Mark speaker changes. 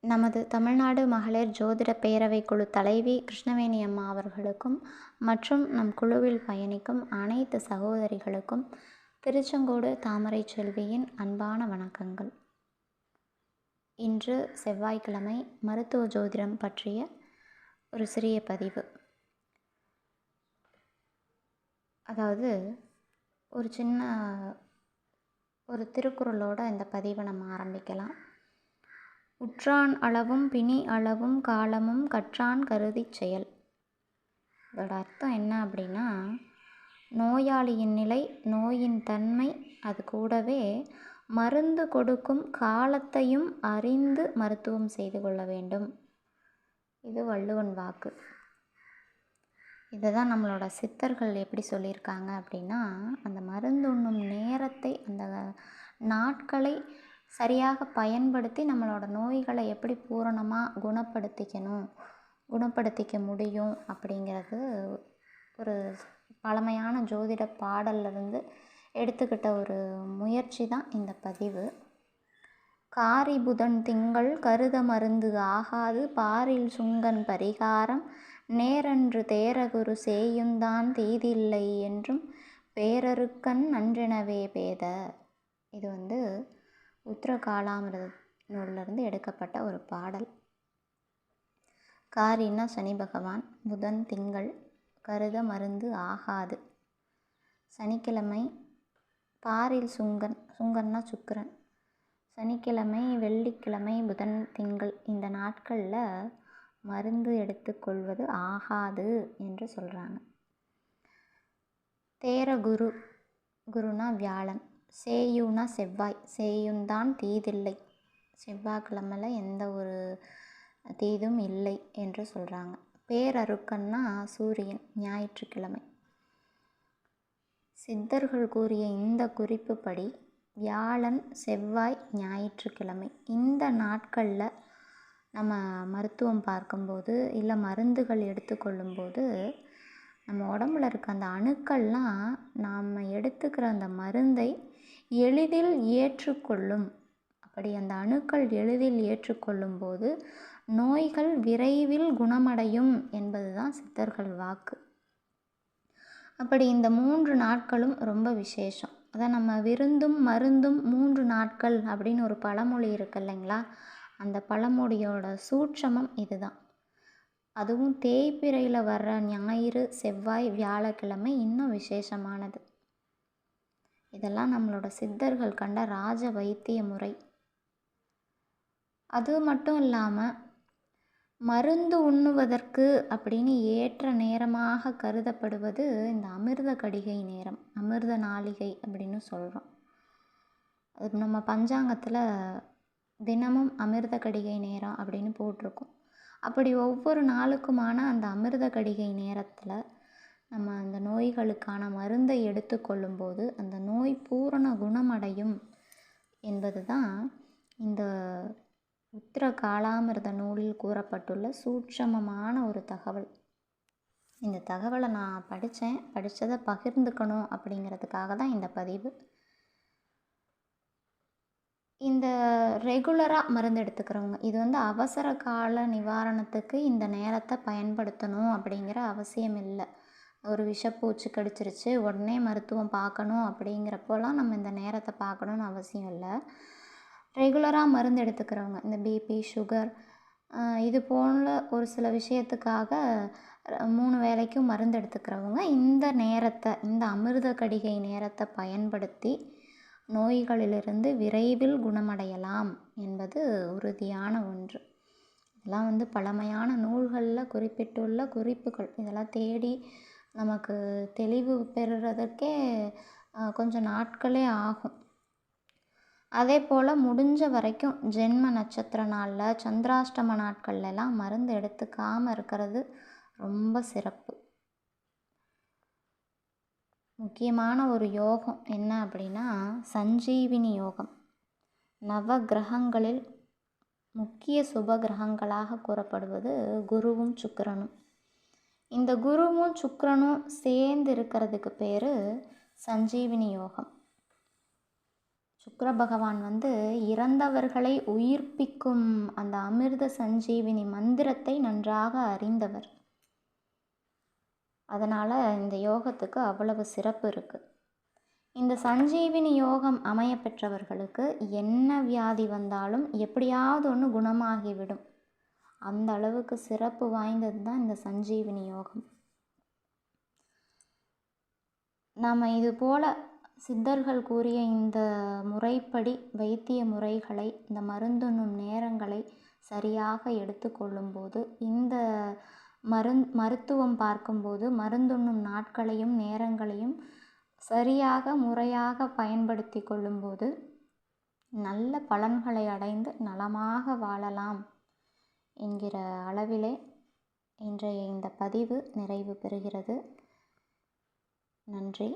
Speaker 1: நமது தமிழ்நாடு மகளிர் ஜோதிட பேரவை குழு தலைவி கிருஷ்ணவேணி அம்மா அவர்களுக்கும் மற்றும் நம் குழுவில் பயணிக்கும் அனைத்து சகோதரிகளுக்கும் திருச்செங்கோடு தாமரை செல்வியின் அன்பான வணக்கங்கள். இன்று செவ்வாய்க்கிழமை மருத்துவ ஜோதிடம் பற்றிய ஒரு சிறிய பதிவு. அதாவது ஒரு திருக்குறளோட இந்த பதிவை நம்ம ஆரம்பிக்கலாம். உற்றான் அளவும் பிணி அளவும் காலமும் கற்றான் கருதிச் செயல். இதோட அர்த்தம் என்ன அப்படின்னா, நோயாளியின் நிலை, நோயின் தன்மை, அது கூடவே மருந்து கொடுக்கும் காலத்தையும் அறிந்து மருத்துவம் செய்து கொள்ள வேண்டும். இது வள்ளுவன் வாக்கு. இதை தான் நம்மளோட சித்தர்கள் எப்படி சொல்லியிருக்காங்க அப்படின்னா, அந்த மருந்து உண்ணும் நேரத்தை, அந்த நாட்களை சரியாக பயன்படுத்தி நம்மளோட நோய்களை எப்படி பூரணமாக குணப்படுத்திக்க முடியும் அப்படிங்கிறது ஒரு பழமையான ஜோதிட பாடல்லிருந்து எடுத்துக்கிட்ட ஒரு முயற்சி தான் இந்த பதிவு. காரி புதன் திங்கள் கருத மருந்து ஆகாது பாரில் சுங்கன் பரிகாரம் நேரன்று தேரகுரு சேயுந்தான் தீதில்லை என்றும் பேரருக்கன் நன்றெனவே பேத. இது உத்திர காலாமிருத நூலிலிருந்து எடுக்கப்பட்ட ஒரு பாடல். காரின்னா சனி பகவான், புதன் திங்கள், கருத மருந்து ஆகாது சனிக்கிழமை, பாரில் சுங்கன்னா சுக்கிரன், சனிக்கிழமை, வெள்ளிக்கிழமை, புதன், திங்கள் இந்த நாட்களில் மருந்து எடுத்துக்கொள்வது ஆகாது என்று சொல்கிறாங்க. தேரகுரு, குருனா வியாழன், சேயுனா செவ்வாய், சேயுந்தான் தீதில்லை, செவ்வாய்க்கிழமையில் எந்த ஒரு தீதும் இல்லை என்று சொல்கிறாங்க. பேரருக்கன்னா சூரியன், ஞாயிற்றுக்கிழமை. சித்தர்கள் கூறிய இந்த குறிப்புப்படி வியாழன், செவ்வாய், ஞாயிற்றுக்கிழமை இந்த நாட்களில் நம்ம மருத்துவம் பார்க்கும்போது இல்லை மருந்துகள் எடுத்துக்கொள்ளும்போது நம்ம உடம்புல இருக்க அந்த அணுக்கள்லாம் நாம் எடுத்துக்கிற அந்த மருந்தை எளிதில் ஏற்றுக்கொள்ளும். அப்படி அந்த அணுக்கள் எளிதில் ஏற்றுக்கொள்ளும் போது நோய்கள் விரைவில் குணமடையும் என்பது தான் சித்தர்கள் வாக்கு. அப்படி இந்த 3 நாட்களும் ரொம்ப விசேஷம். அதான் நம்ம விருந்தும் மருந்தும் 3 நாட்கள் அப்படின்னு ஒரு பழமொழி இருக்கு இல்லைங்களா, அந்த பழமொழியோட சூட்சமம் இதுதான். அதுவும் தேய்பிறையில் வர்ற ஞாயிறு, செவ்வாய், வியாழக்கிழமை இன்னும் விசேஷமானது. இதெல்லாம் நம்மளோட சித்தர்கள் கண்ட ராஜ வைத்திய முறை. அது மட்டும் இல்லாமல் மருந்து உண்ணுவதற்கு அப்படின்னு ஏற்ற நேரமாக கருதப்படுவது இந்த அமிர்த கடிகை நேரம், அமிர்த நாளிகை அப்படின்னு சொல்கிறோம். அது நம்ம பஞ்சாங்கத்தில் தினமும் அமிர்த கடிகை நேரம் அப்படின்னு போட்டிருக்கோம். அப்படி ஒவ்வொரு நாளுக்குமான அந்த அமிர்த கடிகை நேரத்தில் நம்ம அந்த நோய்களுக்கான மருந்தை எடுத்துக்கொள்ளும்போது அந்த நோய் பூரண குணமடையும் என்பது தான் இந்த உத்திர காலாமிருத நூலில் கூறப்பட்டுள்ள சூட்சமமான ஒரு தகவல். இந்த தகவலை நான் படித்ததை பகிர்ந்துக்கணும் அப்படிங்கிறதுக்காக தான் இந்த பதிவு. இந்த ரெகுலராக மருந்து எடுத்துக்கிறவங்க, இது அவசர கால நிவாரணத்துக்கு இந்த நேரத்தை பயன்படுத்தணும் அப்படிங்கிற அவசியம் இல்லை. ஒரு விஷப்பூச்சி கடிச்சிருச்சு உடனே மருத்துவம் பார்க்கணும் அப்படிங்கிறப்போலாம் நம்ம இந்த நேரத்தை பார்க்கணுன்னு அவசியம் இல்லை. ரெகுலராக மருந்து எடுத்துக்கிறவங்க, இந்த பிபி, சுகர் இது போல ஒரு சில விஷயத்துக்காக 3 வேளைக்கும் மருந்து எடுத்துக்கிறவங்க இந்த நேரத்தை, இந்த அமிர்த கடிகை நேரத்தை பயன்படுத்தி நோய்களிலிருந்து விரைவில் குணமடையலாம் என்பது உறுதியான ஒன்று. இதெல்லாம் பழமையான நூல்களில் குறிப்பிட்டுள்ள குறிப்புகள். இதெல்லாம் தேடி நமக்கு தெளிவு பெறுறதுக்கே கொஞ்சம் நாட்களே ஆகும். அதே போல் முடிஞ்ச வரைக்கும் ஜென்ம நட்சத்திர நாளில், சந்திராஷ்டம நாட்கள்லாம் மருந்து எடுத்துக்காமல் இருக்கிறது ரொம்ப சிறப்பு. முக்கியமான ஒரு யோகம் என்ன அப்படின்னா சஞ்சீவினி யோகம். நவ கிரகங்களில் முக்கிய சுப கிரகங்களாக கூறப்படுவது குருவும் சுக்கிரனும். இந்த குருவும் சுக்கிரனும் சேர்ந்து இருக்கிறதுக்கு பேர் சஞ்சீவினி யோகம். சுக்கிர பகவான் இறந்தவர்களை உயிர்ப்பிக்கும் அந்த அமிர்த சஞ்சீவினி மந்திரத்தை நன்றாக அறிந்தவர். அதனால் இந்த யோகத்துக்கு அவ்வளவு சிறப்பு இருக்குது. இந்த சஞ்சீவினி யோகம் அமைய பெற்றவர்களுக்கு என்ன வியாதி வந்தாலும் எப்படியாவது ஒன்று குணமாகிவிடும். அந்த அளவுக்கு சிறப்பு வாய்ந்தது தான் இந்த சஞ்சீவினி யோகம். நாம் இது போல் சித்தர்கள் கூறிய இந்த முறைப்படி வைத்திய முறைகளை, இந்த மருந்துண்ணும் நேரங்களை சரியாக எடுத்துக்கொள்ளும்போது, இந்த மருத்துவம் பார்க்கும்போது மருந்துண்ணும் நாட்களையும் நேரங்களையும் சரியாக முறையாக பயன்படுத்தி கொள்ளும்போது நல்ல பலன்களை அடைந்து நலமாக வாழலாம் என்கிற அளவிலே இன்றைய இந்த பதிவு நிறைவு பெறுகிறது. நன்றி.